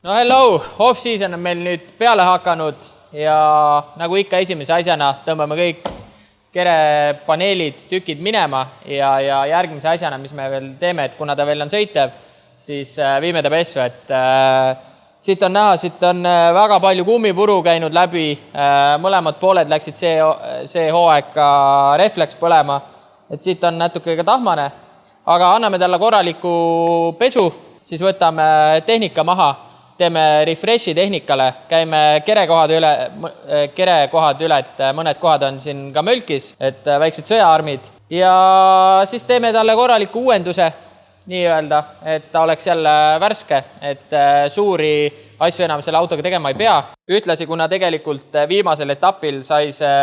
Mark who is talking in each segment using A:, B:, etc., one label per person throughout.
A: No hello, off-season on meil nüüd peale hakanud ja nagu ikka esimese asjana tõmbame kõik kerepaneelid, tükid minema ja järgmise asjana, mis me veel teeme, et kuna ta veel on sõitev, siis viime ta pessu, et siit on näha, siit on väga palju kummipuru käinud läbi, mõlemad pooled läksid see hooaeg ka refleks põlema, et siit on natuke ka tahmane, aga anname talle korraliku pesu, siis võtame tehnika maha, teeme refreshi tehnikale, käime kerekohad üle, et mõned kohad on siin ka mölkis, et väiksed sõjaarmid ja siis teeme talle korraliku uuenduse, nii öelda, et ta oleks jälle värske, et suuri asju enam selle autoga tegema ei pea. Ühtlasi, kuna tegelikult viimasel etapil sai see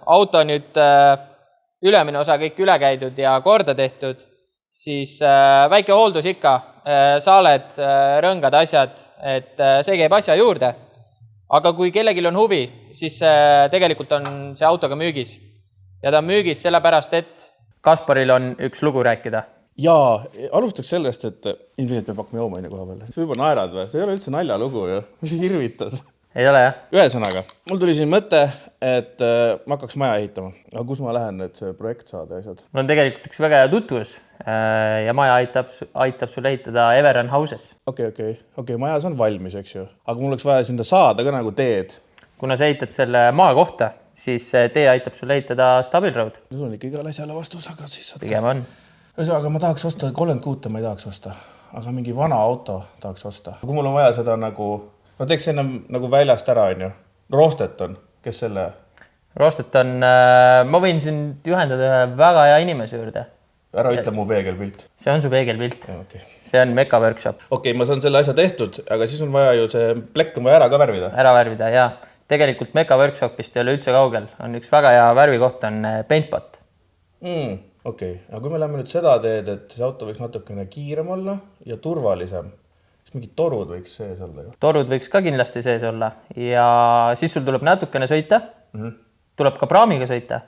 A: auto nüüd ülemine osa kõik üle käidud ja korda tehtud, siis väike hooldus ikka, saaled, rõngad asjad, et see käib asja juurde. Aga kui kellelgi on huvi, siis tegelikult on see autoga müügis. Ja ta on müügis sellepärast, et Kasparil on üks lugu rääkida.
B: Jaa, alustaks sellest, et ilmselt peab hakkama jooma koha peale. See juba naerad või? See ei ole üldse naljalugu ju. Mis hirvitad?
A: Ei ole jah?
B: Ühesõnaga, mul tuli siin mõte, et ma hakkaks maja ehitama. Aga kus ma lähen, et see projekt saada ja asjad?
A: Mul on tegelikult üks väga hea tutvus ja maja aitab sul ehitada Everan Houses.
B: Okei, majas on valmis, eks ju. Aga mul oleks vaja sinna saada ka nagu teed.
A: Kuna sa ehitad selle maa kohta, siis tee aitab sul ehitada Stabil Road.
B: See on ikka igale asjale vastus, aga siis saad...
A: Pigem on.
B: Aga ma tahaks osta, 36 ma ei tahaks osta. Aga mingi vana auto tahaks osta. Kui mul on vaja seda nagu... Ma teeks ennem nagu väljast ära, on ju. Roostet on. Kes selle?
A: Roostet on... Ma võin sind juhendada ühe väga hea inimese juurde.
B: Ära ütle mu peegelpilt.
A: See on su peegelpilt.
B: Okay.
A: See on Meka Workshop.
B: Okei, ma saan selle asja tehtud, aga siis on vaja ju see plekk on vaja ära ka värvida.
A: Ära värvida, jaa. Tegelikult Meka Workshopist ei ole üldse kaugel. On üks väga hea värvikoht, on Paintbot.
B: Okei, aga kui me läheme nüüd seda teed, et see auto võiks natukene kiirem olla ja turvalisem, siis mingid torud võiks sees olla ju? Torud
A: võiks ka kindlasti sees olla ja siis sul tuleb natukene sõita, tuleb ka praamiga sõita,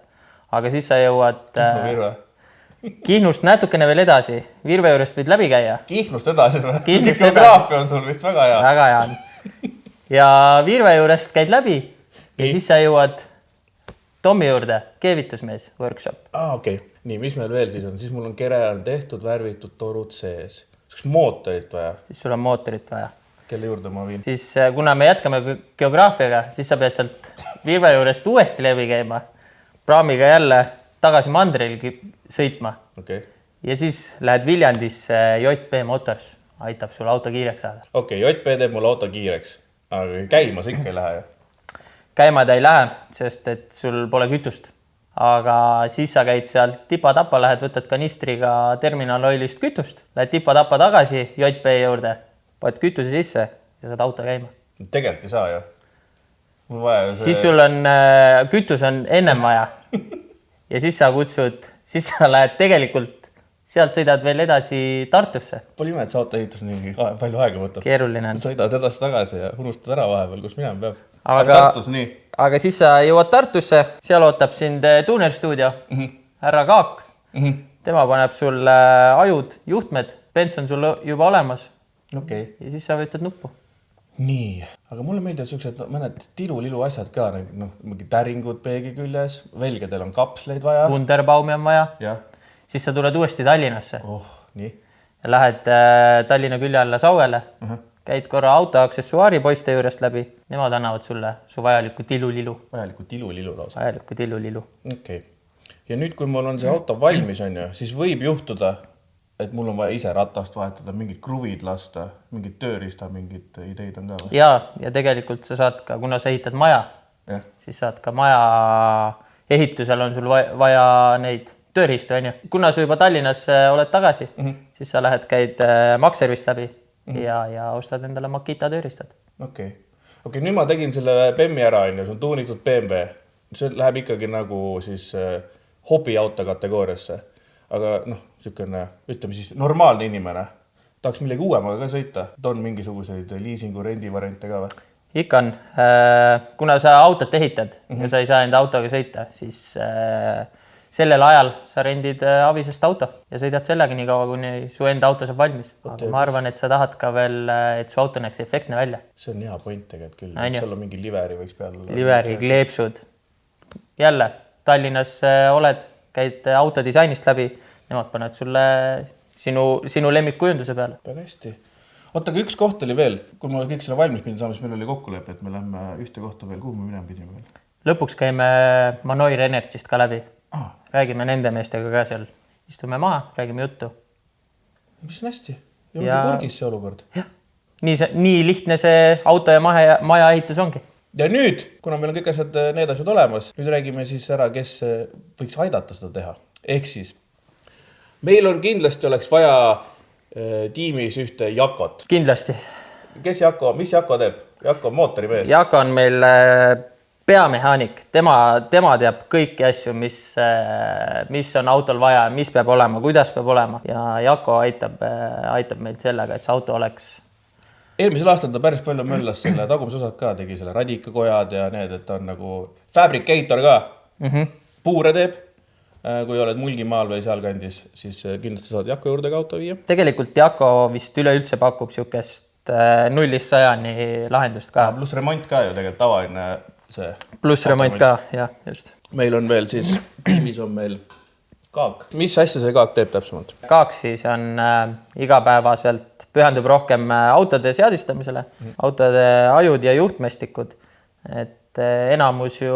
A: aga siis sa jõuad Kihnust natukene veel edasi, Virve juurest võid läbi käia.
B: Kihnust edasi või? Geograafia on sul vist väga hea.
A: Väga hea on. Ja Virve juurest käid läbi ja siis sa jõuad Tommi juurde, keevitusmees workshop.
B: Okei. Nii, mis meil veel siis on? Siis mul on kere on tehtud, värvitud torud sees. Kas mootorit vaja?
A: Siis sul on mootorit vaja.
B: Kelle juurde ma viin?
A: Siis kuna me jätkame geograafiaga, siis sa pead sealt Virve juurest uuesti läbi käima. Praamiga jälle tagasi mandrilgi sõitma.
B: Okay.
A: Ja siis lähed Viljandisse JP Motors. Aitab sul auto kiireks saada.
B: Okei, JP teeb mul auto kiireks. Aga käima see ikka ei lähe ju?
A: Käima ta ei lähe, sest et sul pole kütust. Aga siis sa käid sealt tipa-tapa, lähed, võtad kanistriga terminal oilist kütust, lähed tipa-tapa tagasi JP juurde, paned kütuse sisse ja saad auto käima.
B: Tegelikult ei saa ju. Mul vaja see...
A: Siis sul on, kütus on ennem vaja ja siis sa kutsud, siis sa lähed tegelikult, sealt sõidad veel edasi Tartusse.
B: Pole ime, et see auto ehitus nii palju aega võtab.
A: Keeruline on.
B: Sõidad edasi tagasi ja unustad ära vahepeal, kus minema peab.
A: Tartus, nii. Aga siis sa jõuad Tartusse, seal ootab sind tuunerstuudio, härra Kaak. Tema paneb sulle ajud, juhtmed, bens on sul juba olemas.
B: Okay.
A: Ja siis sa võtad nuppu.
B: Nii, aga mulle meeldivad sellised mõned tilu-lilu asjad ka, mingi täringud peegi küljes, velgedel on kapsleid vaja.
A: Wunderbaumi on vaja.
B: Ja.
A: Siis sa tuled uuesti Tallinnasse.
B: Nii.
A: Ja lähed Tallinna külje alla Sauele. Käid korra autoaksessuaari poiste juurest läbi. Nemad annavad sulle su vajalikku tilu-lilu.
B: Vajalikku tilu-lilu lausa.
A: Vajalikku tilu-lilu.
B: Okei. Ja nüüd, kui mul on see auto valmis, on ju, siis võib juhtuda, et mul on vaja ise ratast vahetada, mingid kruvid lasta, mingid tööriista, mingid ideid on ka või?
A: Ja tegelikult sa saad ka, kuna sa ehitad maja, siis saad ka maja ehitusel on sul vaja neid tööriistu, on ju. Kuna sa juba Tallinnas oled tagasi, siis sa lähed, käid Makservist läbi ja ostad endale Makita tööriistad.
B: Okei, nüüd ma tegin selle BEM-i ära, on ju, see on tuunitud BMW. See läheb ikkagi nagu siis hobiauto kategooriasse. Aga niisugune, ütleme siis, normaalne inimene. Tahaks millegi uuemaga ka sõita. On mingisuguseid liisingu rendivariante ka või?
A: Ikka on. Kuna sa autot ehitad ja sa ei saa enda autoga sõita, siis sellel ajal sa rendid avisest auto ja sõidad sellega nii kaua, kuni su enda auto saab valmis. Aga ma arvan, et sa tahad ka veel, et su auto näeks efektne välja.
B: See on hea point tegelikult küll. Seal on mingi liveri võiks peal.
A: Liveri, kleepsud. Jälle, Tallinnas oled, käid autodisainist läbi, nemad panevad sulle sinu lemmikkujunduse peale.
B: Väga hästi. Oota, aga üks koht oli veel, kui ma kõik selle valmis pidin saama, siis meil oli kokkulepe, et me lähme ühte kohta veel, kuhu me minema pidime veel.
A: Lõpuks käime Manoir Energist ka läbi. Räägime nende meestega ka seal. Istume maha, räägime juttu.
B: Mis on hästi? Ja ongi purgis see olukord.
A: Jah. Nii lihtne see auto ja maja ehitus ongi.
B: Ja nüüd, kuna meil on kõik asjad, need asjad olemas, nüüd räägime siis ära, kes võiks aidata seda teha. Ehk siis, meil on kindlasti oleks vaja tiimis ühte Jakot.
A: Kindlasti.
B: Kes Jako, mis Jako teeb? Jako on mootorimees.
A: Jako on meil peamehaanik. Tema teab kõiki asju, mis on autol vaja, mis peab olema, kuidas peab olema. Ja Jako aitab meid sellega, et see auto oleks.
B: Eelmisel aastal ta päris palju möllas selle tagumise osad ka, tegi selle radikakojad ja need, et ta on nagu fabricator ka. Puure teeb. Kui oled Mulgimaal või sealkandis, siis kindlasti saad Jako juurde ka auto viia. Tegelikult
A: Jako vist üleüldse pakub siukest 0-100 lahendust ka.
B: Pluss remont ka ju tegelikult tavaline see.
A: Pluss remont ka, jah, just.
B: Meil on veel siis, tiimis on meil Kaak. Mis asja see Kaak teeb täpsemalt?
A: Kaak siis on igapäevaselt pühendub rohkem autode seadistamisele, autode ajud ja juhtmestikud. Et enamus ju,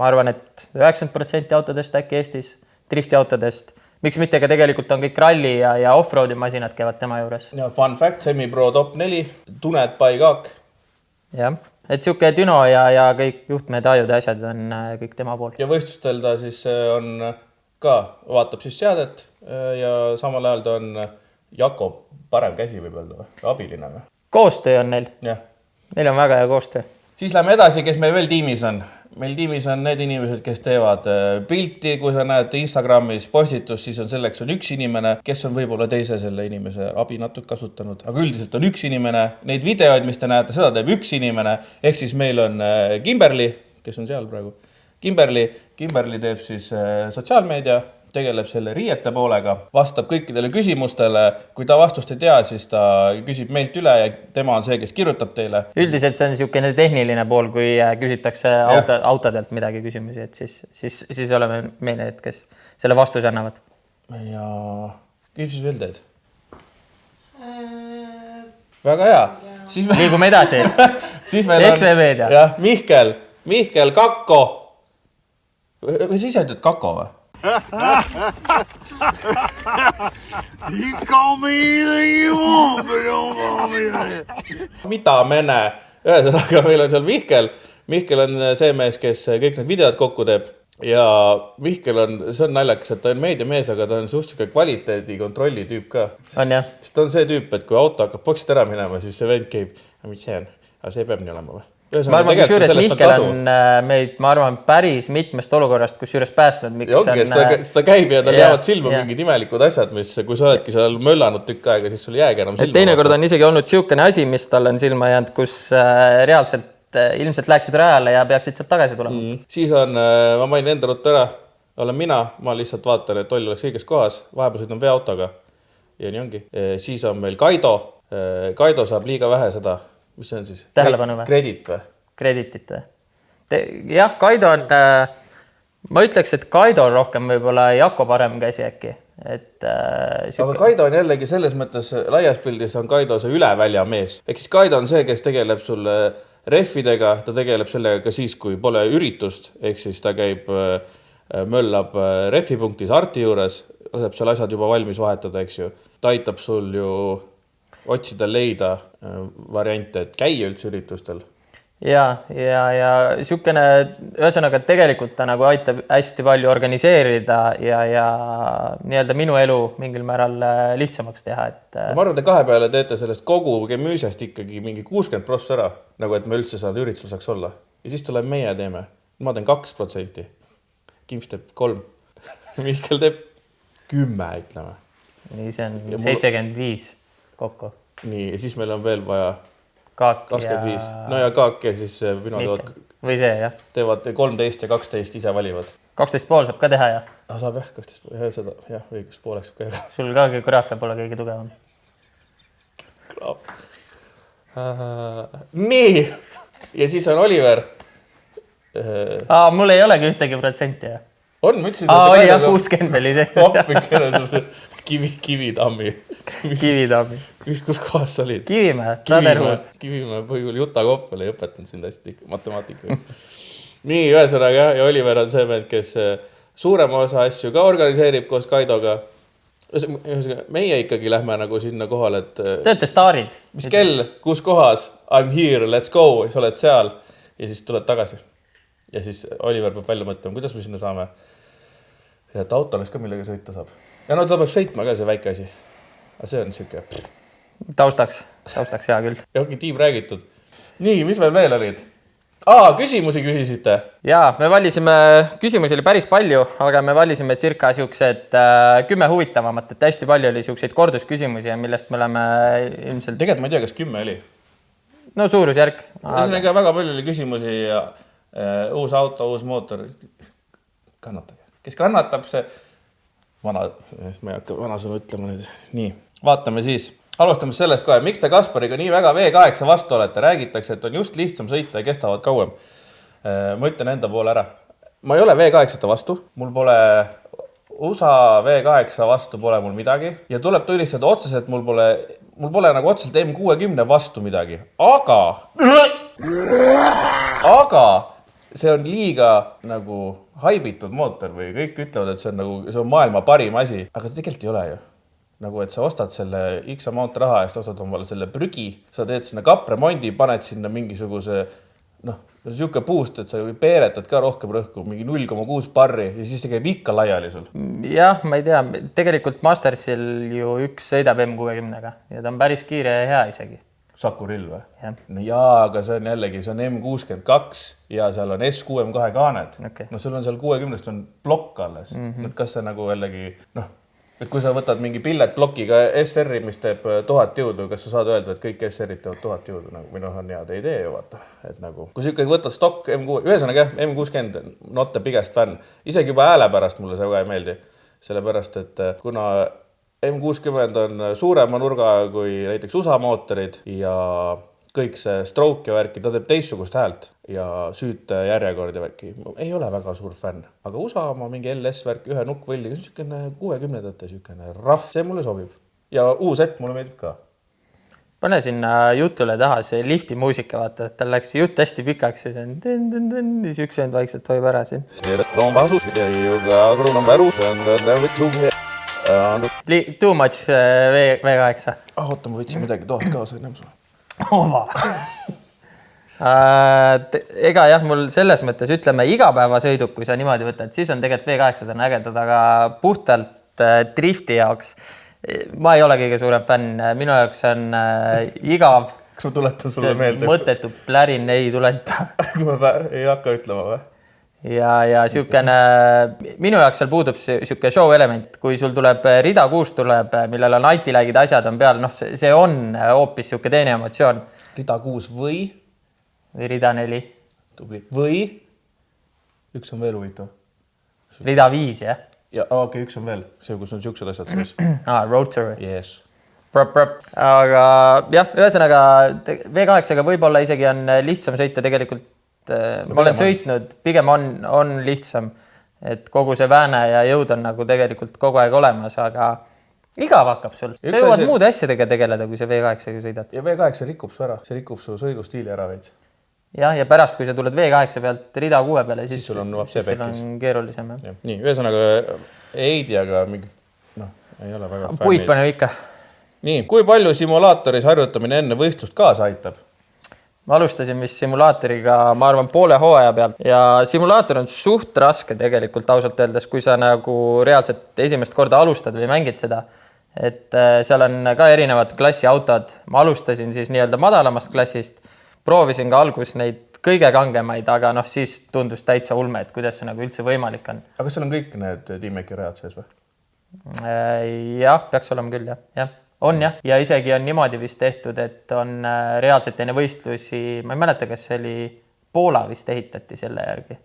A: ma arvan, et 90% autodest äkki Eestis, driftiautodest. Miks mitte ka tegelikult on kõik ralli ja off-roadi masinad käivad tema juures.
B: Ja fun fact, Semi-Pro top 4, tuned by Kaak.
A: Jah, et siuke düno ja kõik juhtmed, ajud ja asjad on kõik tema pool.
B: Ja võistlustel ta siis on ka, vaatab siis seadet ja samal ajal ta on Jako parem käsi võib öelda või? Abiline või?
A: Koostöö on neil.
B: Jah.
A: Neil on väga hea koostöö.
B: Siis lähme edasi, kes meil veel tiimis on. Meil tiimis on need inimesed, kes teevad pilti, kui sa näed Instagramis postitus, siis on selleks on üks inimene, kes on võib-olla teise selle inimese abi natuke kasutanud. Aga üldiselt on üks inimene. Neid videoid, mis te näete, seda teeb üks inimene. Ehk siis meil on Kimberly, kes on seal praegu. Kimberly teeb siis sotsiaalmeedia, tegeleb selle riiete poolega, vastab kõikidele küsimustele. Kui ta vastust ei tea, siis ta küsib meilt üle ja tema on see, kes kirjutab teile.
A: Üldiselt see on niisugune tehniline pool, kui küsitakse autodelt midagi küsimusi, et siis oleme me need, kes selle vastuse annavad.
B: Ja mis veel teed? Väga hea.
A: Liigume edasi. SV Meedia.
B: Jah, Mihkel Kakko. Või sa ise ütled Kakko või? Mida mene? Ühesõnaga meil on seal Mihkel. Mihkel on see mees, kes kõik need videod kokku teeb. Ja Mihkel on, see on naljakas, et ta on meediamees, aga ta on suhteliselt kvaliteedi kontrolli tüüp ka.
A: On jah.
B: Sest ta on see tüüp, et kui auto hakkab boksist ära minema, siis see vend käib. Mis see on? Aga see peab nii olema või?
A: Ma arvan, kusjuures Mihkel on meid, ma arvan, päris mitmest olukorrast, kusjuures päästnud.
B: Ta käib ja tal jäävad silma mingid imelikud asjad, mis kui sa oledki seal möllanud tükk aega, siis sul jäägi enam silma.
A: Teinekord on isegi olnud siukene asi, mis tal on silma jäänud, kus reaalselt ilmselt läheksid rajale ja peaksid sealt tagasi tulema.
B: Siis on, ma mainin enda ruttu ära, olen mina, ma lihtsalt vaatan, et Oll oleks õiges kohas, vahepeal sõidan veoautoga ja nii ongi. Siis on meil Kaido. Kaido saab liiga vähe seda. Mis see on siis?
A: Tähelepanu või?
B: Kredit või?
A: Kreditit või? Jah, Kaido on, ma ütleks, et Kaido on rohkem võib-olla Jako parem käsi äkki.
B: Aga Kaido on jällegi selles mõttes laias pildis on Kaido see ülevälja mees. Ehk siis Kaido on see, kes tegeleb sulle rehvidega, ta tegeleb sellega ka siis, kui pole üritust. Ehk siis ta käib, möllab rehvipunktis Arti juures, laseb seal asjad juba valmis vahetada, eks ju. Ta aitab sul ju otsida leida variante, et käia üldse üritustel.
A: Ja siukene, ühesõnaga tegelikult ta nagu aitab hästi palju organiseerida ja nii-öelda minu elu mingil määral lihtsamaks teha.
B: Ma arvan, te kahe peale teete sellest kogu müüsest ikkagi mingi 60% ära, nagu et me üldse saada üritusel saaks olla. Ja siis tuleb meie teeme. Ma teen 2%. Kimps teeb 3. Mihkel teeb 10, ütleme.
A: Nii, see on 75 kokku.
B: Nii, ja siis meil on veel vaja
A: Kaak
B: 25. No ja Kaak ja siis minu tood
A: või see, jah.
B: Teevad 13 ja 12 ise valivad.
A: 12,5 saab ka teha, jah.
B: Saab jah, 12, seda, jah, õigus, pooleks saab ka.
A: Sul ka geograafia pole kõige tugevam.
B: Nii, ja siis on Oliver.
A: Mul ei olegi ühtegi protsenti, jah.
B: On, ma ütlesin.
A: Oli jah, 60 oli see.
B: Appikene sul Kivitammi.
A: Kivitammi.
B: Kus kohas sa olid?
A: Kivimäe, Raderhood.
B: Kivimäe põhjul Juta Koppel ei õpetanud sind hästi matemaatika. Nii, ühesõnaga, ja Oliver on see mehed, kes suurema osa asju ka organiseerib koos Kaidoga. Meie ikkagi lähme nagu sinna kohale, et...
A: Tööte staarid.
B: Mis kell, kus kohas, I'm here, let's go, sa oled seal ja siis tuled tagasi. Ja siis Oliver peab välja mõtlema, kuidas me sinna saame. Ja et auto oleks ka millega sõita saab. Ja no ta peab sõitma ka see väike asi. Aga see on siuke...
A: Taustaks hea küll.
B: Ja ongi tiim räägitud. Nii, mis meil veel olid? Küsimusi küsisite?
A: Jaa, me valisime, küsimusi oli päris palju, aga me valisime circa siuksed 10 huvitavamat, et hästi palju oli siukseid kordusküsimusi, millest me oleme ilmselt...
B: Tegelikult ma ei tea, kas 10 oli.
A: No suurusjärk.
B: Ühesõnaga väga palju oli küsimusi ja uus auto, uus mootor. Kannatage. Kes kannatab see... Ma ei hakka vanasõnu ütlema nüüd. Nii, vaatame siis. Alustame sellest kohe. Miks te Kaspariga nii väga V8 vastu olete? Räägitakse, et on just lihtsam sõita ja kestavad kauem. Ma ütlen enda poole ära. Ma ei ole V8 vastu. Mul pole USA V8 vastu pole mul midagi. Ja tuleb tunnistada otseselt, mul pole nagu otseselt M60 vastu midagi. Aga see on liiga nagu haibitud mootor või kõik ütlevad, et see on maailma parim asi. Aga see tegelikult ei ole ju. Nagu, et sa ostad selle X amount raha eest, ostad omale selle prügi, sa teed sinna kapremondi, paned sinna mingisuguse, siuke puust, et sa peeretad ka rohkem rõhku, mingi 0,6 barri ja siis see käib ikka laiali sul.
A: Jah, ma ei tea, tegelikult Mastersil ju üks sõidab M60-ga ja ta on päris kiire ja hea isegi.
B: Saku Rill või?
A: Jah.
B: No jaa, aga see on jällegi, see on M62 ja seal on S62 kaaned.
A: Okay.
B: No sul on seal 60-st on plokk alles. Et kas see nagu jällegi, et kui sa võtad mingi pilletplokiga SR-i, mis teeb 1000 jõudu, kas sa saad öelda, et kõik SR-id teevad 1000 jõudu? Või on head idee ju vaata. Et nagu, kui sa ikkagi võtad stokk ühesõnaga M60, not the biggest fan. Isegi juba hääle pärast mulle see väga ei meeldi. Sellepärast, et kuna M60 on suurema nurga kui näiteks USA mootorid ja kõik see stroke ja värki, ta teeb teissugust häält ja süüte järjekord ja värki. Ei ole väga suur fänn, aga USA oma mingi LS värki ühe nukkvõlliga, see on 60-ndate sükene rahv, see mulle sobib. Ja uus ett mulle meeldib ka.
A: Pane sinna jutule taha see lifti muusika, vaata, et tal läks jutt hästi pikaks ja siis üks end vaikselt toib ära siin. Too much V8.
B: Oota, ma võtsin midagi tohad kaasa ennem sulle.
A: Oma. Ega jah, mul selles mõttes ütleme igapäevasõiduk, kui sa niimoodi võtad, siis on tegelikult V8 on ägedad, aga puhtalt drifti jaoks ma ei ole kõige suurem fänn. Minu jaoks on igav.
B: Kas ma tuletan sulle meelde?
A: Mõttetu plärin ei tuleta.
B: Ma ei hakka ütlema või?
A: Ja siukene, minu jaoks seal puudub siuke show element, kui sul tuleb rida 6 tuleb, millel on antilägid asjad on peal, see on hoopis siuke teine emotsioon.
B: Rida 6 või
A: rida 4.
B: Tubli. Või üks on veel huvitav.
A: Rida 5, jah?
B: Ja okei, üks on veel. See, kus on siuksed asjad sees.
A: Rotary.
B: Yes.
A: Aga jah, ühesõnaga V8-ga võib-olla isegi on lihtsam sõita tegelikult. Ma olen sõitnud, pigem on lihtsam, et kogu see vääne ja jõud on nagu tegelikult kogu aeg olemas, aga igav hakkab sul. Sa jõuad muude asjadega tegeleda, kui see V8-ga sõidad.
B: Ja V8 rikub su ära, see rikub su sõidustiili ära veits.
A: Jah, ja pärast, kui sa tuled V8 pealt rida 6 peale, siis
B: sul on
A: keerulisem.
B: Nii, ühesõnaga Eidiaga mingi, ei ole väga fännid.
A: Puid pane ikka.
B: Nii, kui palju simulaatoris harjutamine enne võistlust kaasa aitab?
A: Ma alustasin vist simulaatoriga, ma arvan, poole hooaja pealt ja simulaator on suht raske tegelikult ausalt öeldes, kui sa nagu reaalselt esimest korda alustad või mängid seda. Et seal on ka erinevad klassi autod. Ma alustasin siis nii-öelda madalamast klassist, proovisin ka algus neid kõige kangemaid, aga siis tundus täitsa ulme, et kuidas see nagu üldse võimalik on.
B: Aga kas seal on kõik need Teammake'i rajad sees või?
A: Jah, peaks olema küll, jah. On jah, ja isegi on niimoodi vist tehtud, et on reaalselt enne võistlusi, ma ei mäleta, kas see oli Poola vist ehitati selle järgi.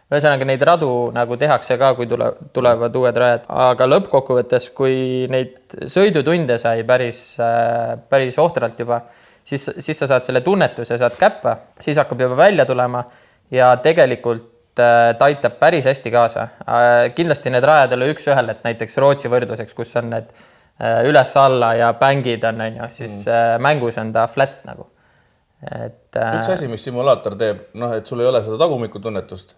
A: Ühesõnaga neid radu nagu tehakse ka, kui tulevad uued rajad. Aga lõppkokkuvõttes, kui neid sõidutunde sai päris ohtralt juba, siis sa saad selle tunnetuse, saad käppa, siis hakkab juba välja tulema ja tegelikult ta aitab päris hästi kaasa. Kindlasti need rajad ole üks-ühel, et näiteks Rootsi võrdluseks, kus on need üles-alla ja bängid on, siis mängus on ta flat nagu.
B: Üks asi, mis simulaator teeb, et sul ei ole seda tagumiku tunnetust,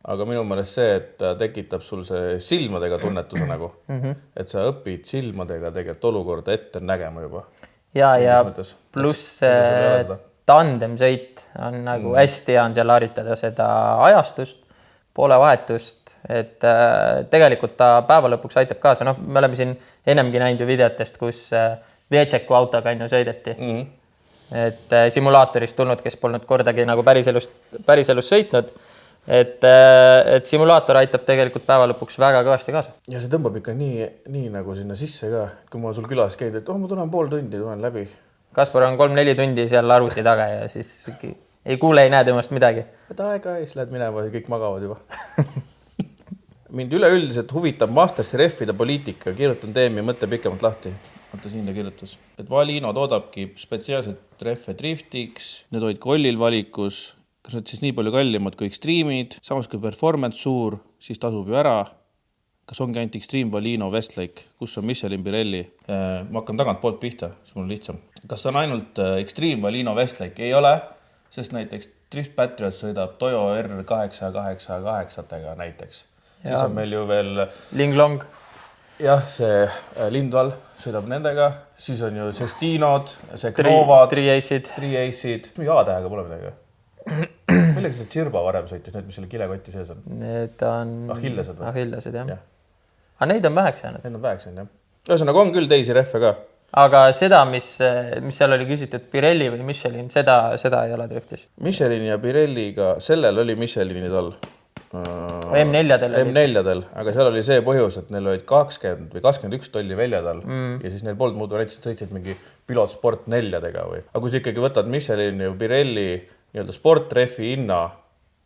B: aga minu meelest see, et ta tekitab sul see silmadega tunnetuse nagu, et sa õpid silmadega tegelikult olukorda ette nägema juba.
A: Ja pluss tandemsõit on nagu hästi hea on seal haritada seda ajastust, poolevahetust, et tegelikult ta päeva lõpuks aitab kaasa. Me oleme siin enemgi näinud ju videotest, kus Vietšeku autoga sõideti. Et simulaatorist tulnud, kes polnud kordagi nagu päris elus sõitnud, et simulaator aitab tegelikult päeva lõpuks väga kõvasti kaasa.
B: Ja see tõmbab ikka nii nagu sinna sisse ka, kui ma sul külas käid, et ma tulen pool tundi, tulen läbi.
A: Kaspar on 3-4 tundi seal arvuti taga ja siis ei kuule, ei näe temast midagi.
B: Et aega ees lähed minema ja kõik magavad juba. Mind üleüldiselt huvitab Mastersi reffide poliitika. Kirjutan teemi mõtte pikemalt lahti. Vaata siin ta kirjutas. Et Valino toodabki spetsiaalselt reffe driftiks. Need olid kollil valikus. Kas nad siis nii palju kallimad kui Extreme'id? Samas kui performance suur, siis tasub ju ära. Kas ongi ainult Extreme, Valino, Westlake? Kus on Michelin, Pirelli? Ma hakkan tagant poolt pihta, siis mul on lihtsam. Kas on ainult Extreme, Valino, Westlake? Ei ole, sest näiteks Drift Patriot sõidab Toyo R888-tega näiteks. Ja. Siis on meil ju veel
A: Linglong.
B: Jah, see Lindval sõidab nendega. Siis on ju Sestinod, see Knovad, Tri-Aceid. Mingi A-tähega pole midagi. Millega see Tsirba varem sõitis, need, mis selle kilekotti sees on?
A: Need on
B: Achillesed või?
A: Achillesed, jah. Aga neid on väheks jäänud.
B: Neid on väheks jäänud, jah. Ühesõnaga on küll teisi reffe ka.
A: Aga seda, mis seal oli küsitud, Pirelli või Michelin, seda ei ole driftis.
B: Michelini ja Pirelliga, sellel oli Michelini tall.
A: M4-del,
B: aga seal oli see põhjus, et neil olid 20 või 21 tolli väljadal ja siis neil polnud muudu näiteks sõitsid mingi pilotsport 4-dega või. Aga kui sa ikkagi võtad Michelini ja Pirelli sportreffi hinna,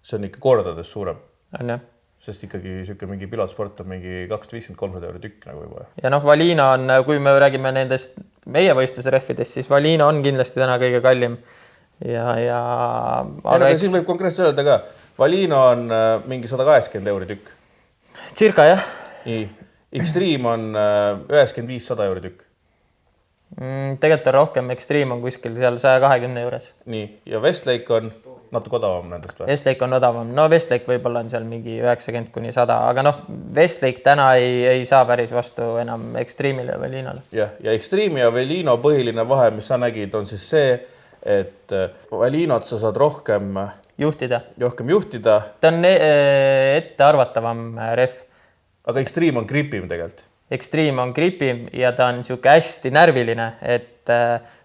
B: see on ikka kordades suurem.
A: On jah.
B: Sest ikkagi mingi pilotsport on mingi 250-300 euro tükk nagu juba.
A: Ja Valino on, kui me räägime nendest meie võistlusreffidest, siis Valino on kindlasti täna kõige kallim.
B: Aga siin võib konkreetselt öelda ka, Valino on mingi 180 euro tükk.
A: Circa, jah.
B: Nii. Extreme on 95-100 euro tükk.
A: Tegelikult on rohkem, Extreme on kuskil seal 120 juures.
B: Nii, ja Westlake on natuke odavam nendest või?
A: Westlake on odavam. Westlake võib-olla on seal mingi 90-100, aga Westlake täna ei saa päris vastu enam Extreme'ile ja Valinole.
B: Ja Extreme ja Valino põhiline vahe, mis sa nägid, on siis see, et Valinot sa saad rohkem juhtida.
A: Ta on ette arvatavam ref.
B: Aga Extreme on gripim tegelikult.
A: Extreme on gripim ja ta on siuke hästi närviline, et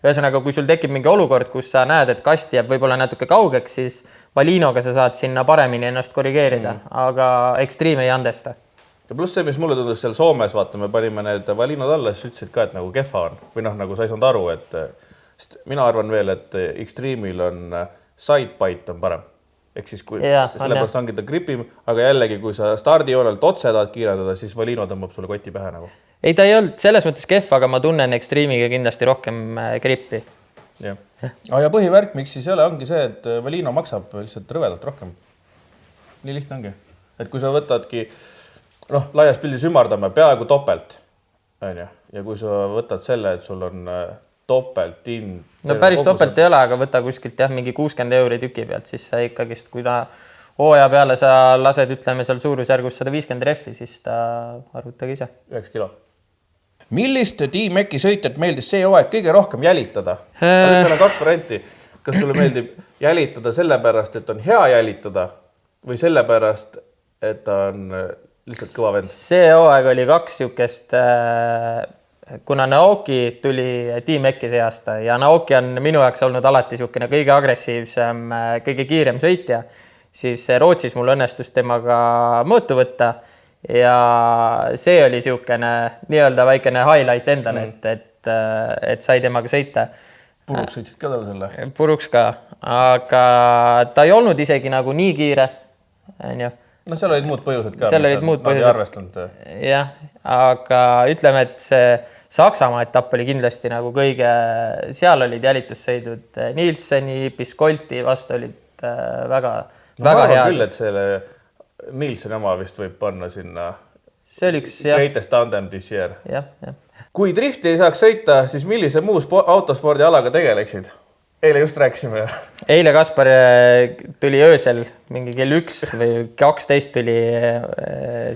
A: ühesõnaga, kui sul tekib mingi olukord, kus sa näed, et kast jääb võib-olla natuke kaugeks, siis Valinoga sa saad sinna paremini ennast korrigeerida, aga Extreme ei andesta.
B: Ja pluss see, mis mulle tundus seal Soomes, me panime need Valinod alla, siis ütlesid ka, et nagu kehva on. Või nagu sa ei saanud aru, et mina arvan veel, et Extreme'il on sidebite on parem. Ehk siis kui sellepärast ongi ta gripim, aga jällegi, kui sa stardijoonelt otse tahad kiirendada, siis Valino tõmbab sulle koti pähe nagu.
A: Ei, ta ei olnud selles mõttes kehv, aga ma tunnen Extreme'iga kindlasti rohkem gripi.
B: Ja põhivärk, miks siis ei ole, ongi see, et Valino maksab lihtsalt rõvedalt rohkem. Nii lihtne ongi. Et kui sa võtadki, laias pildis ümardame peaaegu topelt. Ja kui sa võtad selle, et sul on topelt hind.
A: Päris topelt ei ole, aga võta kuskilt mingi 60 euri tüki pealt, siis sa ikkagist, kui ta hooaja peale sa lased, ütleme seal suurusjärgus 150 reffi, siis ta arvutage ise.
B: 9 kilo. Millist T-Meki sõitjat meeldis see hooaeg kõige rohkem jälitada? Meil on 2 varianti. Kas sulle meeldib jälitada sellepärast, et on hea jälitada või sellepärast, et ta on lihtsalt kõva vend?
A: See hooaeg oli 2 siukest... Kuna Naoki tuli T-Meki see aasta ja Naoki on minu jaoks olnud alati siukene kõige agressiivsem, kõige kiirem sõitja, siis Rootsis mul õnnestus temaga mõõtu võtta ja see oli siukene nii-öelda väikene highlight endale, et sai temaga sõita.
B: Puruks sõitsid ka talle selle?
A: Puruks ka, aga ta ei olnud isegi nagu nii kiire.
B: No seal olid muud põhjused ka.
A: Seal olid muud põhjused. Jah, aga ütleme, et see Saksamaa etapp oli kindlasti nagu kõige, seal olid jälitussõidud Nielseni, Piskolti vastu olid väga hea.
B: Küll, et selle Nielseni oma vist võib panna sinna
A: see oli üks
B: greatest tandem this year.
A: Jah.
B: Kui drifti ei saaks sõita, siis millise muu autospordi alaga tegeleksid? Eile just rääkisime.
A: Eile Kaspar tuli öösel mingi kell 1 või 12 tuli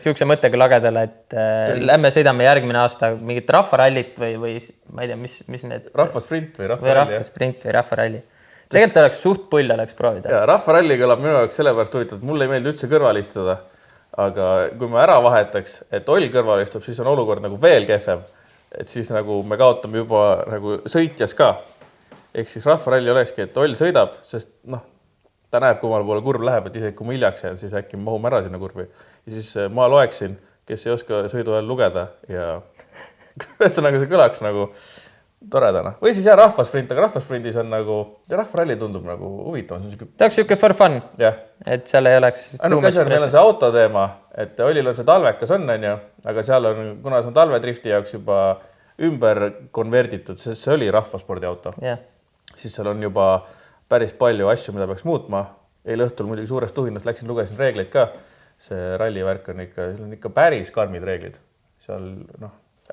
A: siukse mõttega lagedale, et lämme sõidame järgmine aasta mingit rahvarallit või ma ei tea, mis need...
B: Rahvasprint või rahvaralli.
A: Rahvasprint või rahvaralli. Tegelikult oleks suht pull oleks proovida.
B: Ja, rahvaralli kõlab minu jaoks sellepärast huvitav, et mulle ei meeldi üldse kõrval istuda. Aga kui me ära vahetaks, et Oll kõrval istub, siis on olukord nagu veel kehvem. Et siis nagu me kaotame juba nagu sõitjas ka. Ehk siis rahvaralli olekski, et Oll sõidab, sest ta näeb, kummal poole kurv läheb, et isegi kui ma hiljaks jään, siis äkki mahume ära sinna kurvi. Ja siis ma loeksin, kes ei oska sõidu ajal lugeda ja ühesõnaga see kõlaks nagu toredana. Või siis rahvasprint, aga rahvasprindis on nagu, rahvaralli tundub nagu huvitav.
A: Ta oleks siuke for fun, et seal ei oleks...
B: Meil on see autoteema, et Ollil on see talvekas on, aga seal on, kuna see on talvedrifti jaoks juba ümber konverditud, sest see oli rahvaspordi auto. Siis seal on juba päris palju asju, mida peaks muutma. Eile õhtul muidugi suurest tuhinast läksin, lugesin reegleid ka. See rallivärk on ikka päris karmid reeglid. Seal,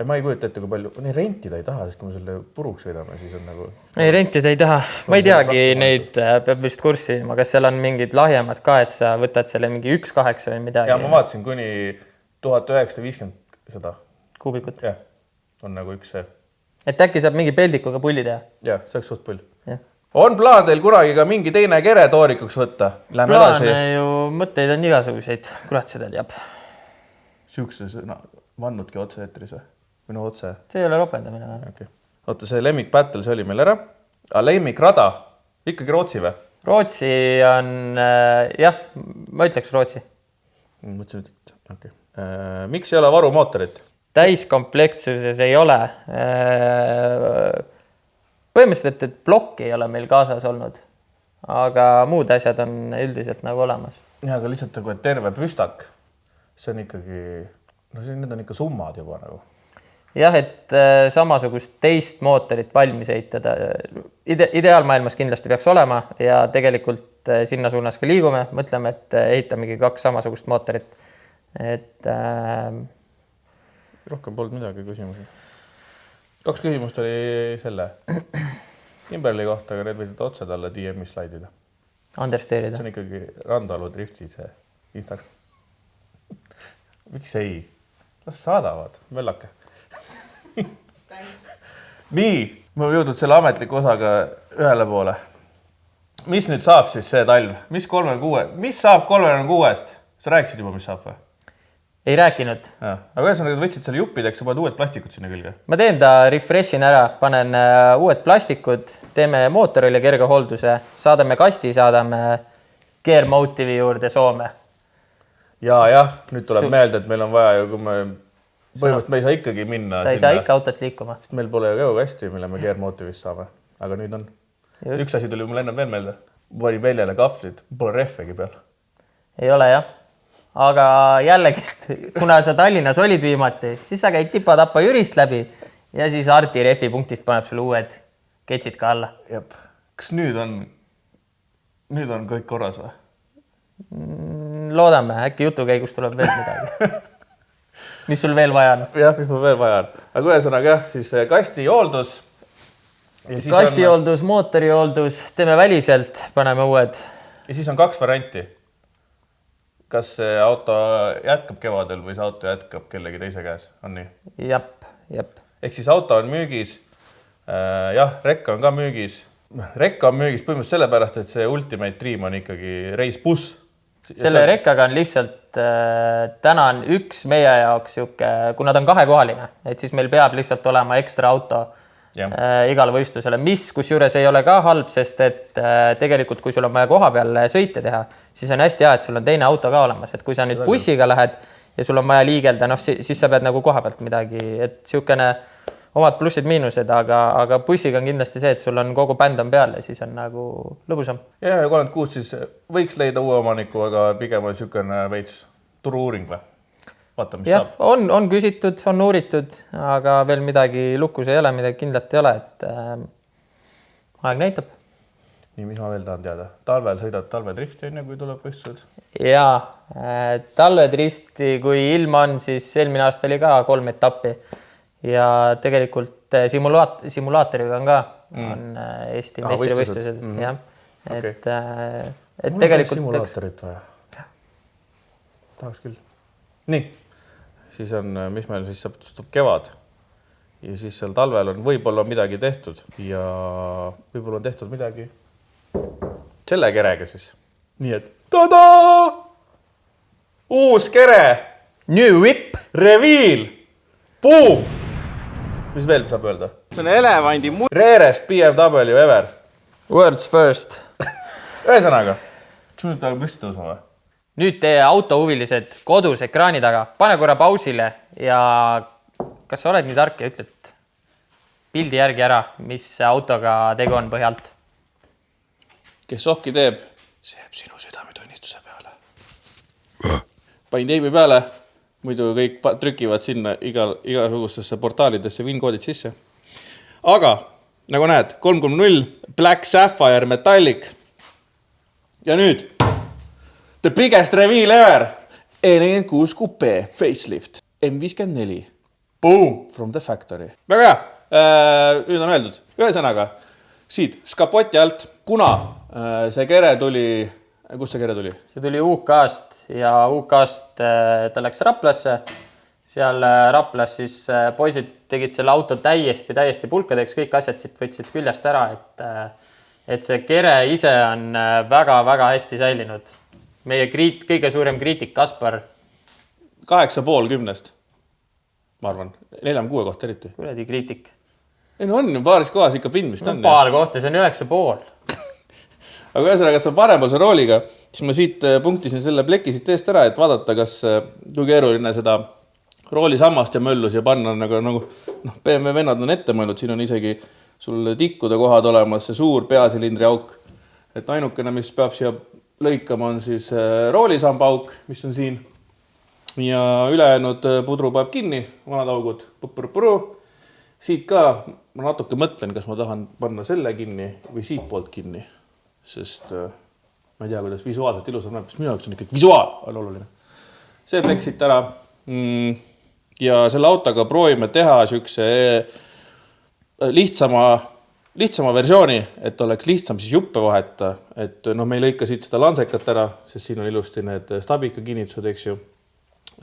B: ma ei kujuta ette, kui palju... Rentida ei taha, sest kui me selle puruks sõidame, siis on nagu... Ei,
A: rentida ei taha. Ma ei teagi neid, peab vist kurssi, kas seal on mingid lahjemad ka, et sa võtad selle mingi 1.8 või midagi.
B: Ja ma vaatasin kuni 1950 seda.
A: Kuubikut.
B: Jah, on nagu üks see.
A: Et äkki saab mingi peldikuga pulli teha?
B: Jah, see oleks suht pull. On plaan teil kunagi ka mingi teine kere toorikuks võtta?
A: Plaane ju, mõtteid on igasuguseid. Kurat seda teab.
B: Siukse vannudki otse eetris või? Otse?
A: See ei ole ropendamine.
B: Okay. Oota, see Lemmik Battle, see oli meil ära. Lemmik Rada, ikkagi Rootsi või?
A: Rootsi on, jah, ma ütleks Rootsi.
B: Mõtlesin, et okay. Miks ei ole varumootorit?
A: Täiskomplektsuses ei ole. Põhimõtteliselt, et plokki ei ole meil kaasas olnud, aga muud asjad on üldiselt nagu olemas.
B: Ja, aga lihtsalt nagu terve püstak, see on ikkagi, need on ikka summad juba nagu.
A: Jah, et samasugust teist mootorit valmis ehitada. Ideaalmaailmas kindlasti peaks olema ja tegelikult sinna suunas ka liigume. Mõtleme, et ehitamegi 2 samasugust mootorit. Et...
B: Rohkem polnud midagi küsimusi. 2 küsimust oli selle Kimberli kohta, aga need võisid otse talle DM-i slaidida.
A: Understeerida.
B: See on ikkagi Randalu drifti see Instagram. Miks ei? Las saadavad, möllake. Nii, me oleme jõudnud selle ametliku osaga ühele poole. Mis nüüd saab siis see talv? Mis saab 36-st? Sa rääkisid juba, mis saab või?
A: Ei rääkinud.
B: Aga ühesõnaga võtsid selle juppideks ja paned uued plastikud sinna külge?
A: Ma teen ta refreshin ära, panen uued plastikud, teeme mootorile kerge hoolduse, saadame kasti, saadame Gear Motive'i juurde Soome.
B: Jah, nüüd tuleb meelde, et meil on vaja ju, kui põhimõtteliselt me ei saa ikkagi minna.
A: Sa ei saa ikka autot liikuma.
B: Sest meil pole ju geokasti, mille me Gear Motive'ist saame. Aga nüüd on. Just. Üks asi tuli mul enne veel meelde. Pani väljale kahvlid, pole rehvegi peal.
A: Ei ole jah. Aga jällegi, kuna sa Tallinnas olid viimati, siis sa käid tipa-tappa Jürist läbi ja siis Arti refi punktist paneb sulle uued ketsid ka alla.
B: Jep. Kas nüüd on kõik korras või?
A: Loodame, äkki jutu käigus tuleb veel midagi. Mis sul veel vaja on?
B: Jah, mis mul veel vaja on. Aga ühesõnaga jah, siis kasti hooldus.
A: Kasti hooldus, mootori hooldus, teeme väliselt, paneme uued.
B: Ja siis on 2 varianti. Kas see auto jätkab kevadel või see auto jätkab kellegi teise käes? On nii?
A: Jep.
B: Ehk siis auto on müügis. Jah, rekka on ka müügis. Rekka on müügis põhimõtteliselt sellepärast, et see Ultimate Dream on ikkagi reisbuss.
A: Selle rekkaga on lihtsalt täna on üks meie jaoks, kuna ta on 2-kohaline, et siis meil peab lihtsalt olema ekstra auto igale võistlusele, mis kusjuures ei ole ka halb, sest et tegelikult kui sul on vaja koha peal sõite teha, siis on hästi hea, et sul on teine auto ka olemas, et kui sa nüüd bussiga lähed ja sul on vaja liigelda, siis sa pead nagu koha pealt midagi, et siukene omad plussid-miinused, aga bussiga on kindlasti see, et sul on kogu bänd on peal ja siis on nagu lõbusam.
B: Ja 36 siis võiks leida uue omaniku, aga pigem on niisugune veits turu-uuring või? Vaata, mis saab.
A: On küsitud, on uuritud, aga veel midagi lukus ei ole, midagi kindlat ei ole, et aeg näitab.
B: Nii, mis ma veel tahan teada? Talvel sõidad talvedrifti, enne kui tuleb võistlused?
A: Jaa, talvedrifti, kui ilm on, siis eelmine aasta oli ka 3 etappi ja tegelikult simulaatoriga on ka on Eesti meistrivõistlused. Jah, et tegelikult
B: simulaatorit vaja. Tahaks küll. Nii, siis on, mis meil siis saab kevad ja siis seal talvel on võib-olla midagi tehtud ja võib-olla on tehtud midagi selle kerega siis. Nii et tadaa! Uus kere!
A: New whip!
B: Reveal! Boom! Mis veel saab öelda?
C: See on elevandi
B: Rarest BMW ever.
A: World's first.
B: Ühesõnaga, sul nüüd peab püsti tõusma või?
A: Nüüd teie autohuvilised kodus ekraani taga. Pane korra pausile ja kas sa oled nii tark ja ütled pildi järgi ära, mis autoga tegu on põhjalt?
B: Kes sohki teeb, see jääb sinu südametunnistuse peale. Panin teibi peale, muidu kõik trükivad sinna igasugustesse portaalidesse VIN-koodid sisse. Aga, nagu näed, 3.0, Black Sapphire Metallic. Ja nüüd the biggest reveal ever. E46 Coupe Facelift M54. Boom! From the factory. Väga hea. Nüüd on öeldud. Ühesõnaga, siit skapoti alt, kuna see kere tuli, kus see kere tuli?
A: See tuli UK-st ja UK-st ta läks Raplasse. Seal Raplas siis poisid tegid selle auto täiesti pulkadeks, kõik asjad siit võtsid küljest ära, et see kere ise on väga hästi säilinud. Meie kõige suurem kriitik Kaspar.
B: 8,5 10-st, ma arvan. 4-6 kohta eriti.
A: Kuradi kriitik.
B: Ei, no on paaris kohas ikka pindmist on.
A: Paar kohta, see on 9,5.
B: Aga ühesõnaga, et sa parempoolse rooliga, siis ma siit punktisin selle pleki siit eest ära, et vaadata, kas kui keeruline seda roolisammast ja möllus ja panna nagu BMW vennad on ette mõelnud. Siin on isegi sul tikkude kohad olemas, see suur peasilindri auk. Et ainukene, mis peab siia lõikama on siis roolisamba auk, mis on siin. Ja ülejäänud pudru paneb kinni, vanad augud. Siit ka ma natuke mõtlen, kas ma tahan panna selle kinni või siit poolt kinni. Sest ma ei tea, kuidas visuaalselt ilus on, mis minu jaoks on ikkagi visuaal on oluline. See plek siit ära. Ja selle autoga proovime teha siukse lihtsama versiooni, et oleks lihtsam siis juppe vaheta, et me ei lõika siit seda lansekat ära, sest siin on ilusti need stabika kinnitused, eks ju.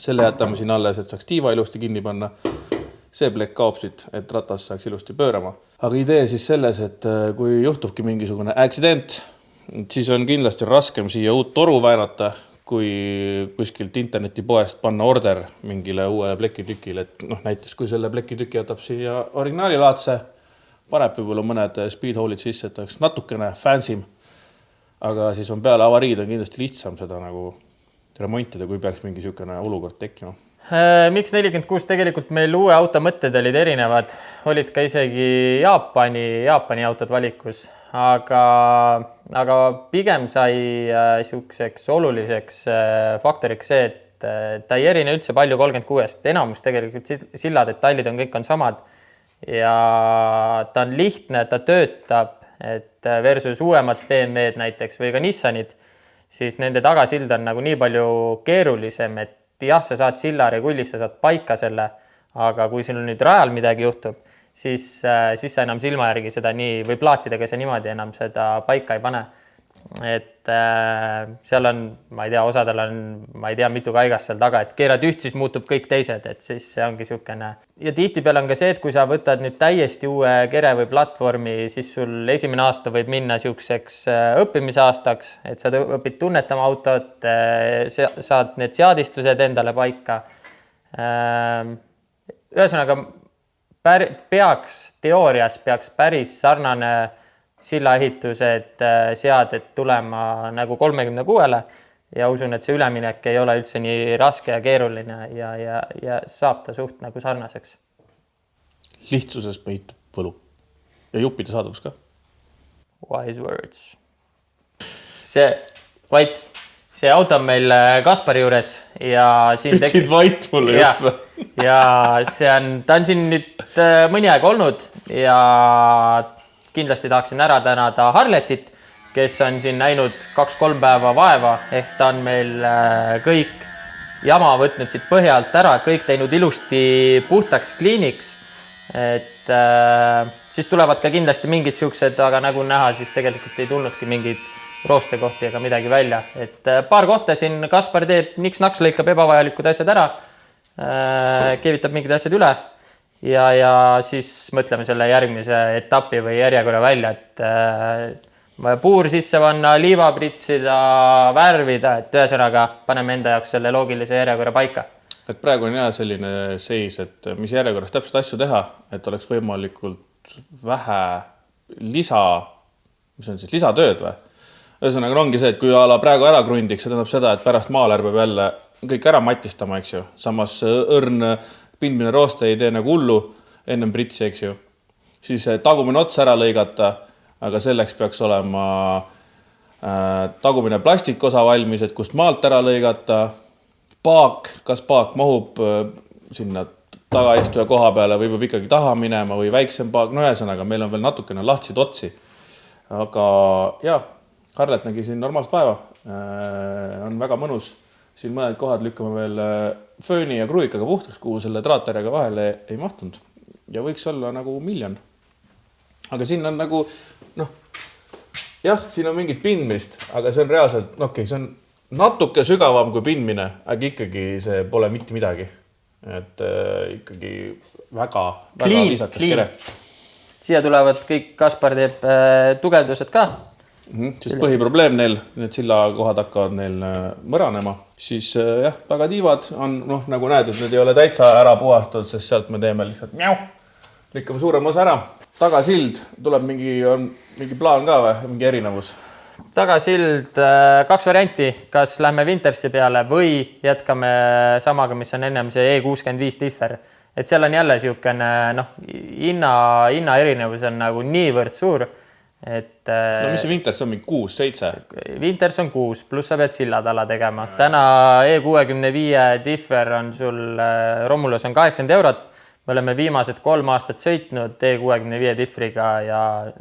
B: Selle jätame siin alles, et saaks tiiva ilusti kinni panna. See plek kaob siit, et ratas saaks ilusti pöörama. Aga idee siis selles, et kui juhtubki mingisugune accident, siis on kindlasti raskem siia uut toru väänata, kui kuskilt internetipoest panna order mingile uuele plekitükile. Et näiteks kui selle plekitüki jätab siia originaalilaadse, paneb võib-olla mõned speedhoolid sisse, et oleks natukene fansim. Aga siis on peale avariid on kindlasti lihtsam seda nagu remontida, kui peaks mingi niisugune olukord tekkima.
A: Miks 46 tegelikult meil uue auto mõtted olid erinevad, olid ka isegi Jaapani autod valikus, aga pigem sai siukseks oluliseks faktoriks see, et ta ei erine üldse palju 36-st. Enamus tegelikult silladetailid on kõik on samad ja ta on lihtne, ta töötab, et versus uuemad BMW-d näiteks või ka Nissanid, siis nende tagasild on nagu nii palju keerulisem, et jah, sa saad sillar ja kullis, sa saad paika selle, aga kui sul nüüd rajal midagi juhtub, siis sa enam silma järgi seda nii, või plaatidega sa niimoodi enam seda paika ei pane. Et seal on, ma ei tea, osadel on, ma ei tea, mitu kaigast seal taga, et keerad üht, siis muutub kõik teised, et siis see ongi niisugune. Ja tihtipeale on ka see, et kui sa võtad nüüd täiesti uue kere või platvormi, siis sul esimene aasta võib minna niisuguseks õppimise aastaks, et sa õpid tunnetama autot, saad need seadistused endale paika. Ühesõnaga, teoorias peaks päris sarnane sillaehitused seaded tulema nagu 36-le ja usun, et see üleminek ei ole üldse nii raske ja keeruline ja saab ta suht nagu sarnaseks.
B: lihtsuses peitub võlu. Ja juppide saadavus ka.
A: Wise words. See auto on meil Kaspari juures ja siin
B: ütlesid vait mulle just või?
A: Ja ta on siin nüüd mõni aeg olnud ja kindlasti tahaksin ära tänada Harletit, kes on siin näinud 2-3 päeva vaeva, ehk ta on meil kõik jama võtnud siit põhjalt ära, kõik teinud ilusti puhtaks kliiniks, et siis tulevad ka kindlasti mingid siuksed, aga nagu näha, siis tegelikult ei tulnudki mingid roostekohti ega midagi välja, et paar kohta siin Kaspar teeb niks-naks, lõikab ebavajalikud asjad ära, keevitab mingid asjad üle ja siis mõtleme selle järgmise etapi või järjekorra välja, et puur sisse panna, liiva pritsida, värvida, et ühesõnaga paneme enda jaoks selle loogilise järjekorra paika.
B: Et praegu on jah selline seis, et mis järjekorras täpselt asju teha, et oleks võimalikult vähe lisatööd või? Ühesõnaga ongi see, et kui ala praegu ära krundiks, see tähendab seda, et pärast maaläär peab jälle kõik ära matistama, eks ju. Samas õrn pindmine rooste ei tee nagu hullu ennem pritsi, eks ju. Siis tagumine ots ära lõigata, aga selleks peaks olema tagumine plastikosa valmis, et kust maalt ära lõigata. Paak, kas paak mahub sinna tagaistuja koha peale või peab ikkagi taha minema või väiksem paak. No ühesõnaga, meil on veel natukene lahtsid otsi. Aga jah, Harlet nägi siin normaalselt vaeva, on väga mõnus. Siin mõned kohad lükkame veel fööni ja kruikaga puhtaks, kuhu selle traatärjaga vahele ei mahtunud. Ja võiks olla nagu 1 miljon. Aga siin on nagu, jah, siin on mingit pindmist, aga see on reaalselt, see on natuke sügavam kui pindmine, aga ikkagi see pole mitte midagi. Et ikkagi väga viisakas kere.
A: Siia tulevad kõik, Kaspar teeb tugevdused ka.
B: Sest põhiprobleem neil, need sillakohad hakkavad neil mõranema, siis jah, tagatiivad on, nagu näed, et need ei ole täitsa ära puhastatud, sest sealt me teeme lihtsalt likkame suurem osa ära. Tagasild tuleb mingi plaan ka või, mingi erinevus?
A: Tagasild 2 varianti, kas lähme Wintersi peale või jätkame samaga, mis on ennem see E65 differ. Et seal on jälle siukene, hinna erinevus on nagu niivõrd suur. Et,
B: mis see Winters on, mingi 6-7?
A: Winters on 6, pluss sa pead sillad alla tegema. Täna E65 differ on sul, Romulos on 80 €. Me oleme viimased 3 aastat sõitnud E65 diffriga ja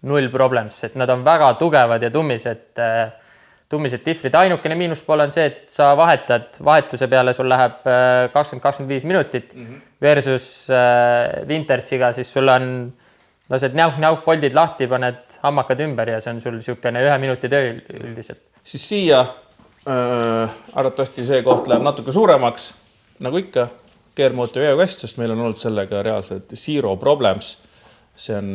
A: 0 problems, et nad on väga tugevad ja tummised diffrid. Ainukene miinuspool on see, et sa vahetuse peale sul läheb 20-25 minutit versus Wintersiga, siis sul on lased näuh, poldid lahti, paned hammakad ümber ja see on sul siukene 1 minuti töö üldiselt.
B: Siis siia arvatavasti see koht läheb natuke suuremaks, nagu ikka, keermootori veokast, sest meil on olnud sellega reaalselt zero problems. See on,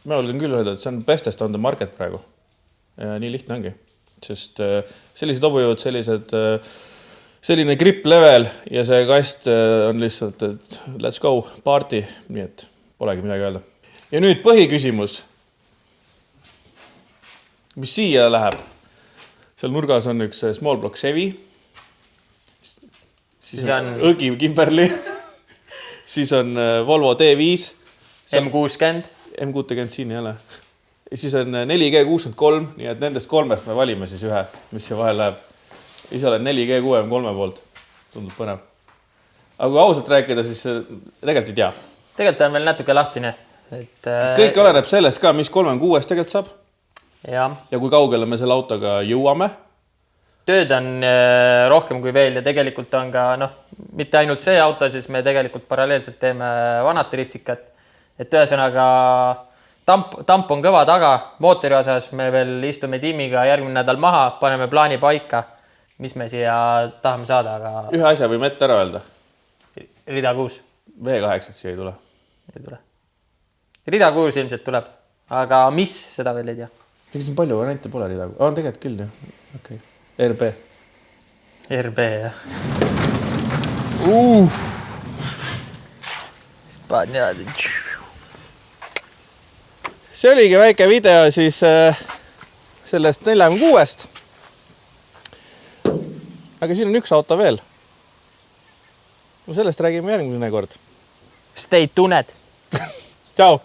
B: ma julgen küll öelda, et see on bestest on the market praegu. Ja nii lihtne ongi, sest sellised hobujõud, selline grip level ja see kast on lihtsalt, et let's go, party, nii et polegi midagi öelda. Ja nüüd põhiküsimus. Mis siia läheb? Seal nurgas on üks small block Chevy. Siis on Õgi Kimberli. Siis on Volvo D5.
A: M60.
B: M60 siin ei ole. Ja siis on 4G63, nii et nendest 3 me valime siis ühe, mis see vahel läheb. Ise olen 4G6 M3 poolt. Tundub põnev. Aga kui ausalt rääkida, siis tegelikult ei tea.
A: Tegelikult on veel natuke lahtine.
B: Kõik oleneb sellest ka, mis 36 tegelikult saab.
A: Ja
B: kui kaugele me selle autoga jõuame.
A: Tööd on rohkem kui veel ja tegelikult on ka, mitte ainult see auto, siis me tegelikult paralleelselt teeme vanat driftikat. Et ühesõnaga tamp on kõva taga. Mootori osas me veel istume tiimiga järgmine nädal maha, paneme plaani paika, mis me siia tahame saada. Aga
B: ühe asja võime ette ära öelda.
A: Rida 6.
B: V8 siia ei tule.
A: Ei tule. Rida 6 ilmselt tuleb, aga mis, seda veel ei tea.
B: Tegelikult siin palju variante pole rida 6. On tegelikult küll, jah. Okay. RB.
A: RB, jah.
B: See oligi väike video siis sellest 46-st. Aga siin on üks auto veel. Sellest räägime järgmine kord.
A: Stay tuned.
B: tšau.